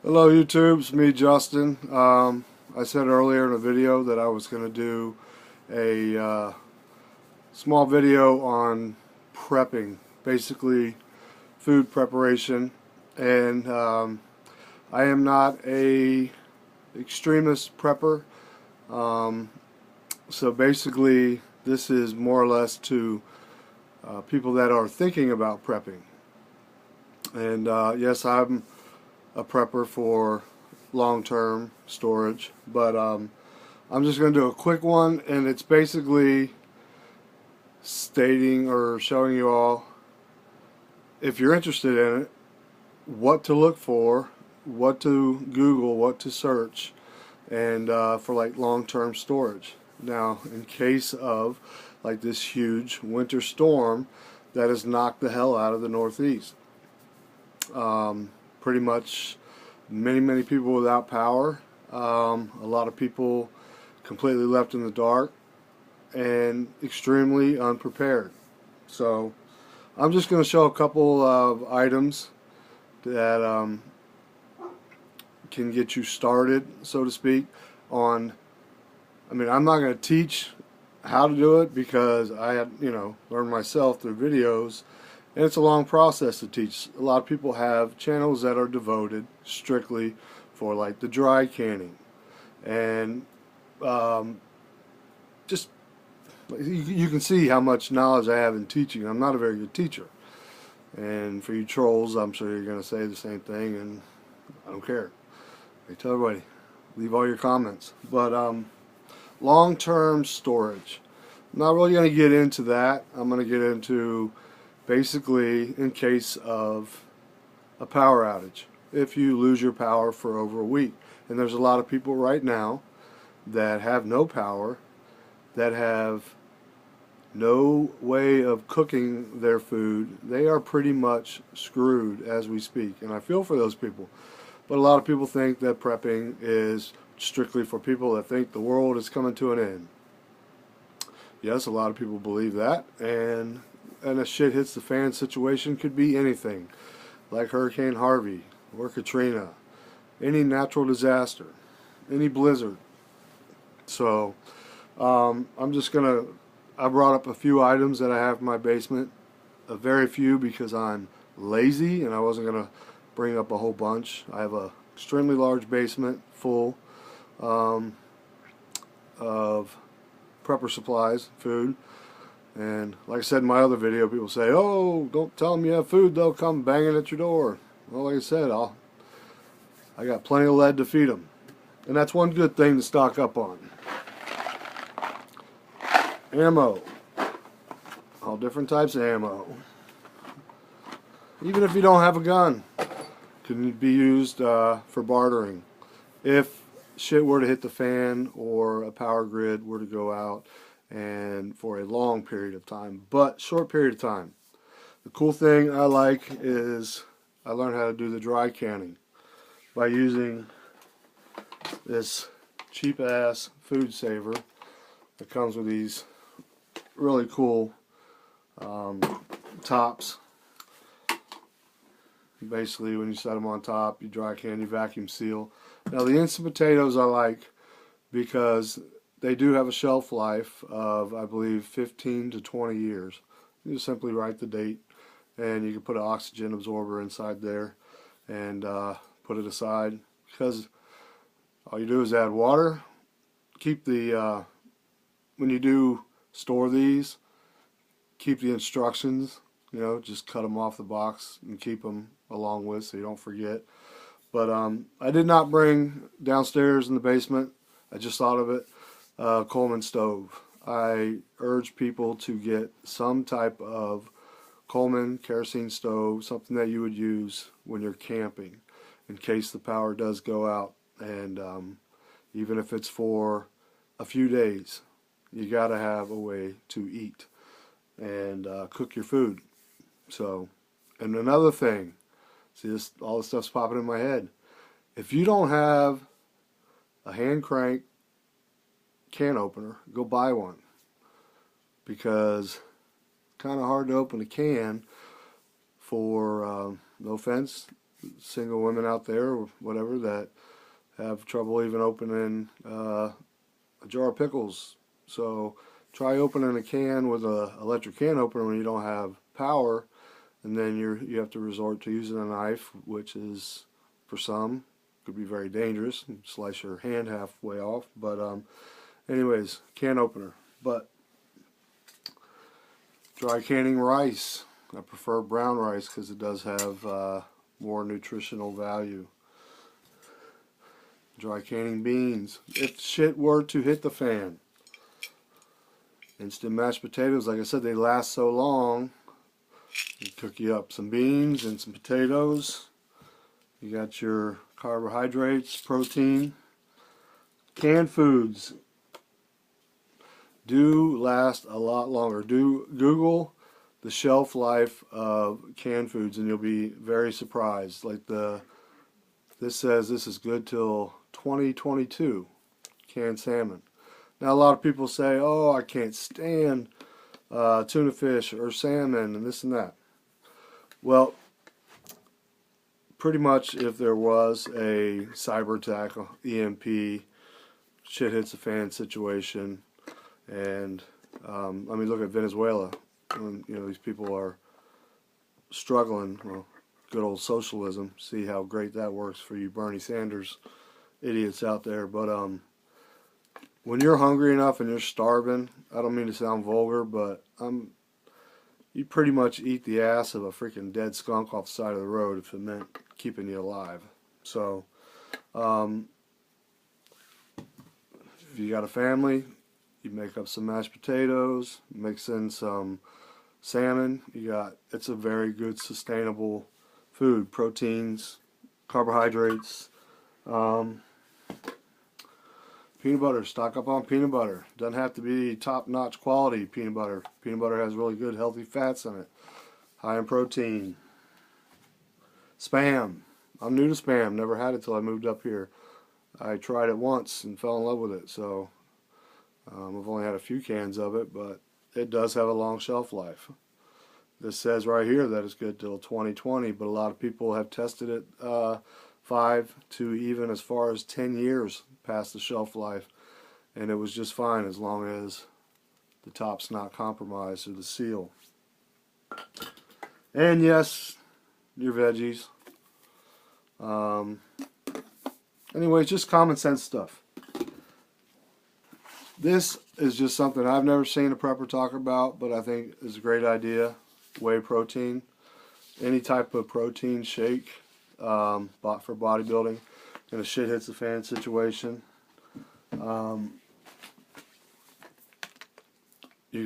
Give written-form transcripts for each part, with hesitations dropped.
Hello YouTube, it's me Justin. I said earlier in a video that I was going to do a small video on prepping, basically food preparation, and I am not a extremist prepper, so basically this is more or less to people that are thinking about prepping. And yes, I'm a prepper for long-term storage, but I'm just going to do a quick one, and it's basically stating or showing you all, if you're interested in it, what to look for, what to Google, what to search, and for like long-term storage. Now, in case of like this huge winter storm that has knocked the hell out of the Northeast. Pretty much many people without power, a lot of people completely left in the dark, and extremely unprepared. So I'm just going to show a couple of items that can get you started, so to speak, on, I'm not going to teach how to do it because I had, learned myself through videos. And it's a long process to teach. A lot of people have channels that are devoted strictly for like the dry canning. And just, you can see how much knowledge I have in teaching. I'm not a very good teacher. And for you trolls, I'm sure you're going to say the same thing, and I don't care. I tell everybody, leave all your comments. But long-term storage. I'm not really going to get into that. I'm going to get into basically in case of a power outage, if you lose your power for over a week. And there's a lot of people right now that have no power, that have no way of cooking their food. They are pretty much screwed as we speak, and I feel for those people. But a lot of people think that prepping is strictly for people that think the world is coming to an end. Yes, a lot of people believe that, and a shit hits the fan situation could be anything, like Hurricane Harvey or Katrina, any natural disaster, any blizzard. So I'm just gonna, I brought up a few items that I have in my basement, a very few because I'm lazy and I wasn't gonna bring up a whole bunch. I have a extremely large basement full of prepper supplies, food. And like I said in my other video, people say, oh, don't tell them you have food, they'll come banging at your door. Well, like I said, I got plenty of lead to feed them. And that's one good thing to stock up on. Ammo. All different types of ammo. Even if you don't have a gun, can be used for bartering. If shit were to hit the fan or a power grid were to go out, and for a long period of time, but short period of time. The cool thing I like is I learned how to do the dry canning by using this cheap ass food saver that comes with these really cool tops. Basically, when you set them on top, you dry can, you vacuum seal. Now the instant potatoes I like because they do have a shelf life of, I believe, 15 to 20 years. You just simply write the date, and you can put an oxygen absorber inside there and put it aside, because all you do is add water. Keep the, when you do store these, keep the instructions, just cut them off the box and keep them along with so you don't forget. But I did not bring downstairs in the basement, I just thought of it, Coleman stove. I urge people to get some type of Coleman kerosene stove, something that you would use when you're camping in case the power does go out, and even if it's for a few days, you gotta have a way to eat and cook your food. So, and another thing, see, this, all this stuff's popping in my head. If you don't have a hand crank can opener, go buy one, because it's kind of hard to open a can for, no offense, single women out there or whatever that have trouble even opening a jar of pickles. So try opening a can with an electric can opener when you don't have power, and then you have to resort to using a knife, which is, for some, could be very dangerous and slice your hand halfway off. But anyways, can opener. But dry canning rice. I prefer brown rice because it does have more nutritional value. Dry canning beans. If shit were to hit the fan. Instant mashed potatoes, like I said, they last so long. You cook you up some beans and some potatoes. You got your carbohydrates, protein. Canned foods do last a lot longer. Do Google the shelf life of canned foods and you'll be very surprised. Like this says this is good till 2022. Canned salmon. Now a lot of people say, oh, I can't stand tuna fish or salmon and this and that. Well, pretty much if there was a cyber attack, EMP, shit hits the fan situation, and I mean, look at Venezuela. When, you know, these people are struggling. Well, good old socialism. See how great that works for you Bernie Sanders idiots out there. But when you're hungry enough and you're starving, I don't mean to sound vulgar, but you pretty much eat the ass of a freaking dead skunk off the side of the road if it meant keeping you alive. So if you got a family, you make up some mashed potatoes, mix in some salmon. It's a very good sustainable food. Proteins, carbohydrates, peanut butter. Stock up on peanut butter. Doesn't have to be top-notch quality peanut butter. Peanut butter has really good healthy fats in it. High in protein. Spam. I'm new to Spam. Never had it till I moved up here. I tried it once and fell in love with it. So I've only had a few cans of it, but it does have a long shelf life. This says right here that it's good till 2020, but a lot of people have tested it 5 to even as far as 10 years past the shelf life, and it was just fine as long as the top's not compromised or the seal. And yes, your veggies. Anyways, just common sense stuff. This is just something I've never seen a prepper talk about, but I think is a great idea. Whey protein, any type of protein shake, for bodybuilding in a shit hits the fan situation. You're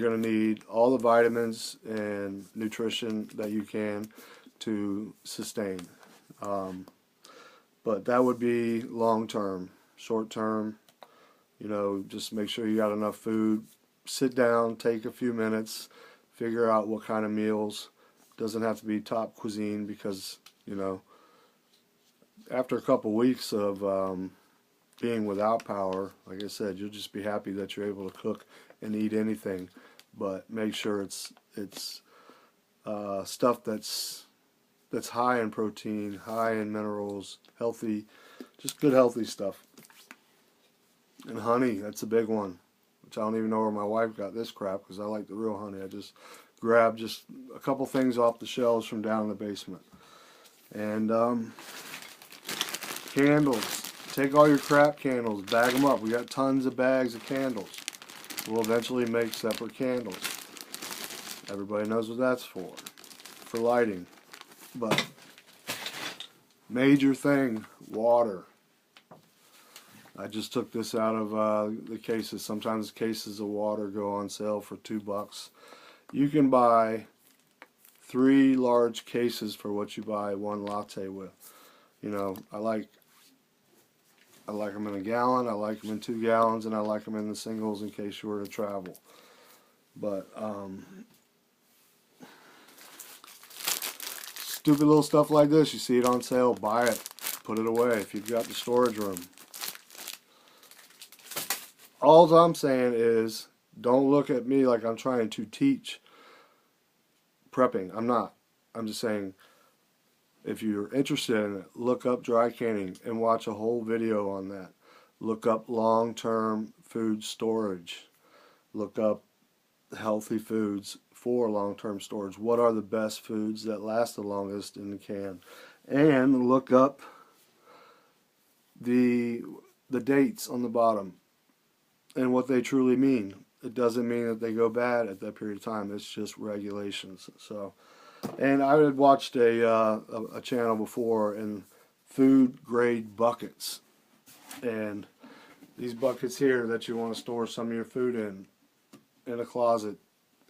going to need all the vitamins and nutrition that you can to sustain. But that would be long term. Short term, you know, just make sure you got enough food. Sit down, take a few minutes, figure out what kind of meals. Doesn't have to be top cuisine because, you know, after a couple weeks of being without power, like I said, you'll just be happy that you're able to cook and eat anything. But make sure it's stuff that's high in protein, high in minerals, healthy, just good healthy stuff. And honey, that's a big one, which I don't even know where my wife got this crap because I like the real honey. I just grabbed just a couple things off the shelves from down in the basement. And candles. Take all your crap candles, bag them up. We got tons of bags of candles. We'll eventually make separate candles. Everybody knows what that's for lighting. But major thing, water. I just took this out of the cases. Sometimes cases of water go on sale for $2. You can buy 3 large cases for what you buy 1 latte with. You know, I like them in a gallon, I like them in 2 gallons, and I like them in the singles in case you were to travel. But stupid little stuff like this, you see it on sale, buy it, put it away if you've got the storage room. All I'm saying is, don't look at me like I'm trying to teach prepping. I'm not. I'm just saying, If you're interested in it, look up dry canning and watch a whole video on that. Look up long-term food storage. Look up healthy foods for long-term storage. What are the best foods that last the longest in the can? And look up the dates on the bottom and what they truly mean. It doesn't mean that they go bad at that period of time. It's just regulations. So, and I had watched a channel before in food grade buckets, and these buckets here that you want to store some of your food in a closet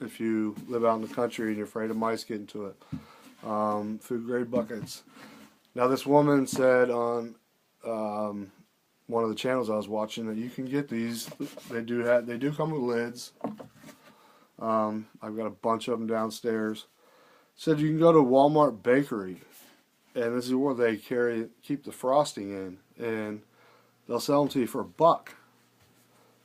if you live out in the country and you're afraid of mice getting to it. Food grade buckets. Now this woman said on one of the channels I was watching that you can get these. They do come with lids. I've got a bunch of them downstairs. Said you can go to Walmart bakery, and this is where they keep the frosting in, and they'll sell them to you for $1.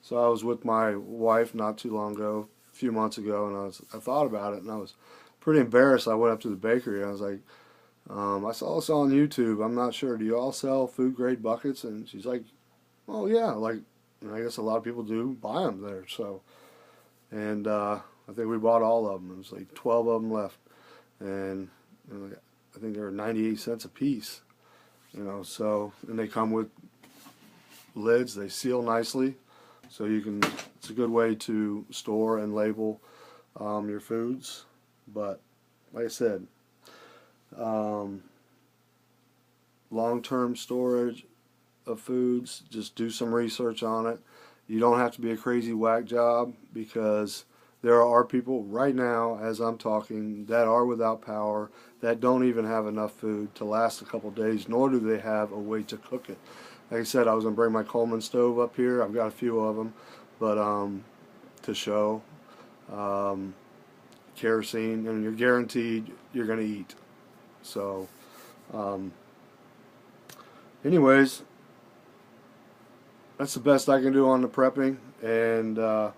So I was with my wife not too long ago, a few months ago, and I thought about it, and I was pretty embarrassed. I went up to the bakery, and I was like, I saw this on YouTube. I'm not sure. Do you all sell food grade buckets? And she's like, oh yeah, like, I guess a lot of people do buy them there. So, and I think we bought all of them. There was like 12 of them left, and I think they were 98 cents a piece. So, and they come with lids. They seal nicely, so you can. It's a good way to store and label your foods. But like I said, long-term storage of foods, just do some research on it. You don't have to be a crazy whack job, because there are people right now as I'm talking that are without power, that don't even have enough food to last a couple days, nor do they have a way to cook it. Like I said, I was going to bring my Coleman stove up here. I've got a few of them, but to show kerosene, and you're guaranteed you're going to eat. So anyways, that's the best I can do on the prepping. And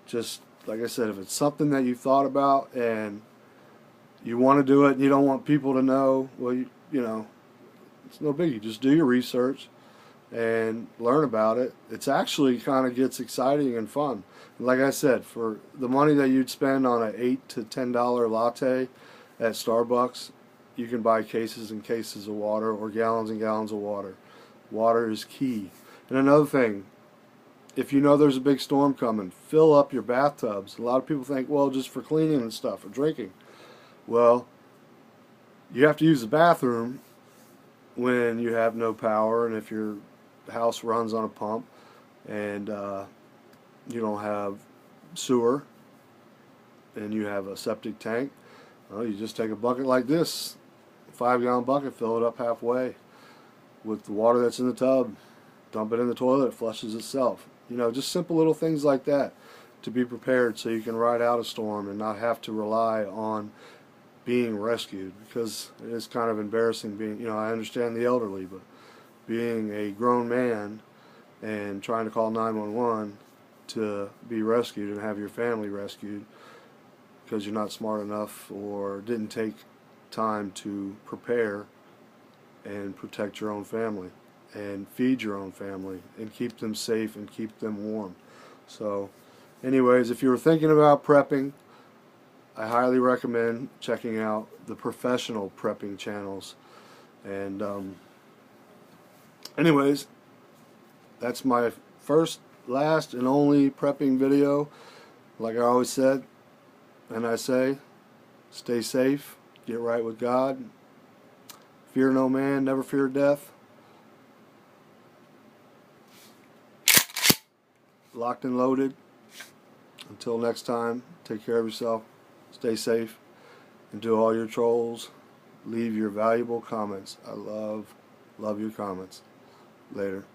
just like I said, if it's something that you thought about and you want to do it and you don't want people to know, well, you know, it's no biggie. Just do your research and learn about it. It's actually kind of gets exciting and fun. And like I said, for the money that you'd spend on an $8 to $10 latte at Starbucks, you can buy cases and cases of water, or gallons and gallons of water. Water is key. And another thing, if you know there's a big storm coming, fill up your bathtubs. A lot of people think, well, just for cleaning and stuff, or drinking. Well, you have to use the bathroom when you have no power, and if your house runs on a pump, and you don't have sewer, and you have a septic tank, well, you just take a bucket like this, a 5-gallon bucket, fill it up halfway with the water that's in the tub, dump it in the toilet, it flushes itself. You know, just simple little things like that to be prepared so you can ride out a storm and not have to rely on being rescued, because it is kind of embarrassing being, you know, I understand the elderly, but being a grown man and trying to call 911 to be rescued and have your family rescued because you're not smart enough or didn't take time to prepare and protect your own family and feed your own family and keep them safe and keep them warm. So anyways, if you were thinking about prepping, I highly recommend checking out the professional prepping channels. And anyways, that's my first, last, and only prepping video. Like I always said, and I say, stay safe, get right with God, fear no man, never fear death. Locked and loaded. Until next time, take care of yourself, stay safe, and to all your trolls, leave your valuable comments. I love your comments. Later.